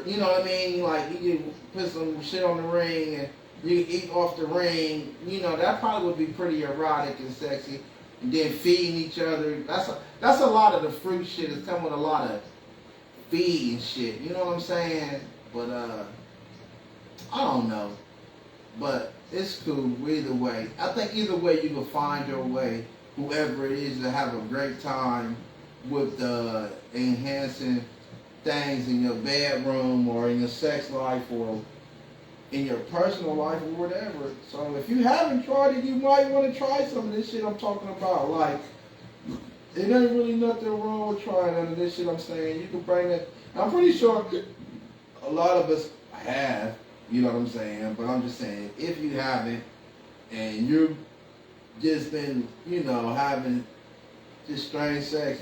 you know what I mean? Like you can put some shit on the ring and you can eat off the ring. You know, that probably would be pretty erotic and sexy. And then feeding each other. That's a lot of the fruit shit. It's come with a lot of feed and shit. You know what I'm saying? But I don't know. But it's cool either way. I think either way you can find your way, whoever it is, to have a great time with enhancing things in your bedroom or in your sex life or in your personal life or whatever. So if you haven't tried it, you might want to try some of this shit I'm talking about. Like, it ain't really nothing wrong with trying none of this shit I'm saying. You can bring it. I'm pretty sure a lot of us have, you know what I'm saying? But I'm just saying, if you haven't and you've just been, you know, having just strange sex,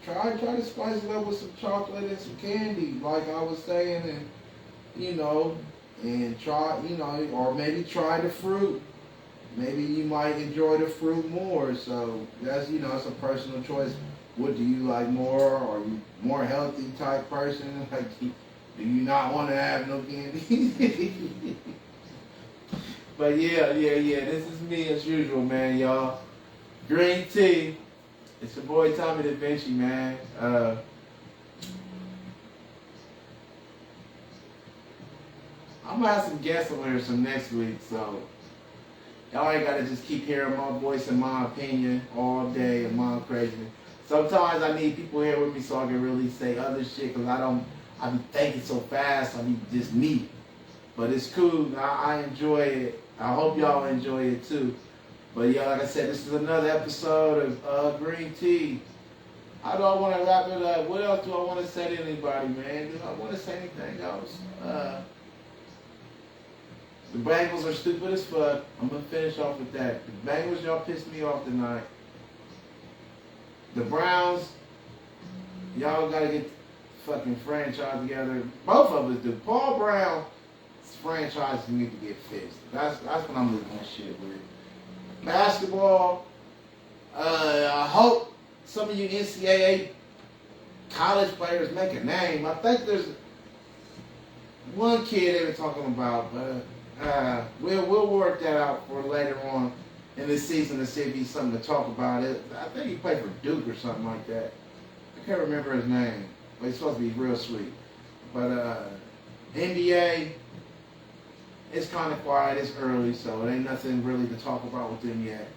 try to spice it up with some chocolate and some candy, like I was saying, and you know, and try, you know, or maybe try the fruit. Maybe you might enjoy the fruit more. So that's, you know, it's a personal choice. What do you like more? Are you more healthy type person? Like, do you not want to have no candy? But yeah. This is me as usual, man, y'all. Green tea. It's your boy Tommy Davinci, man. I'm gonna have some guests on here some next week, so y'all ain't gotta just keep hearing my voice and my opinion all day and my crazy. Sometimes I need people here with me so I can really say other shit, cause I be thinking so fast. I be just me, but it's cool. I enjoy it. I hope y'all enjoy it too. But yeah, like I said, this is another episode of Green Tea. How do I want to wrap it up? What else do I want to say to anybody, man? Do I want to say anything else? The Bengals are stupid as fuck. I'm going to finish off with that. The Bengals, y'all pissed me off tonight. The Browns, y'all got to get fucking franchise together. Both of us do. Paul Brown's franchise need to get fixed. That's what I'm losing that shit with. Basketball, I hope some of you NCAA college players make a name. I think there's one kid they were talking about, but we'll work that out for later on in the season to see if he's something to talk about. I think he played for Duke or something like that. I can't remember his name, but he's supposed to be real sweet. But NBA, it's kind of quiet. It's early, so it ain't nothing really to talk about with them yet.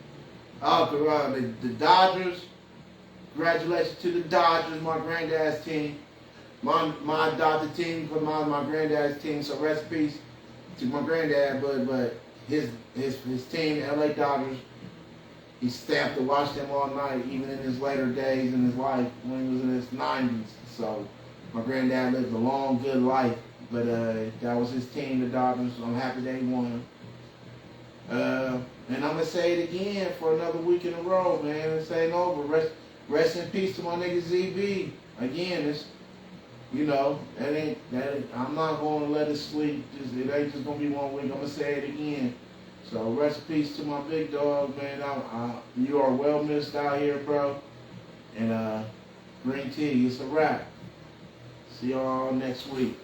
The Dodgers. Congratulations to the Dodgers, my granddad's team. My adopted team, but my granddad's team. So rest in peace to my granddad, but his team, the LA Dodgers. He stamped to watch them all night, even in his later days in his life when he was in his 90s. So my granddad lived a long, good life. But that was his team, the Dodgers. I'm happy they won. And I'm going to say it again for another week in a row, man. This ain't over. Rest in peace to my nigga ZB. Again, it's, you know, I'm not going to let it sleep. It ain't just going to be 1 week. I'm going to say it again. So rest in peace to my big dog, man. You are well missed out here, bro. And Green Tea, it's a wrap. See y'all next week.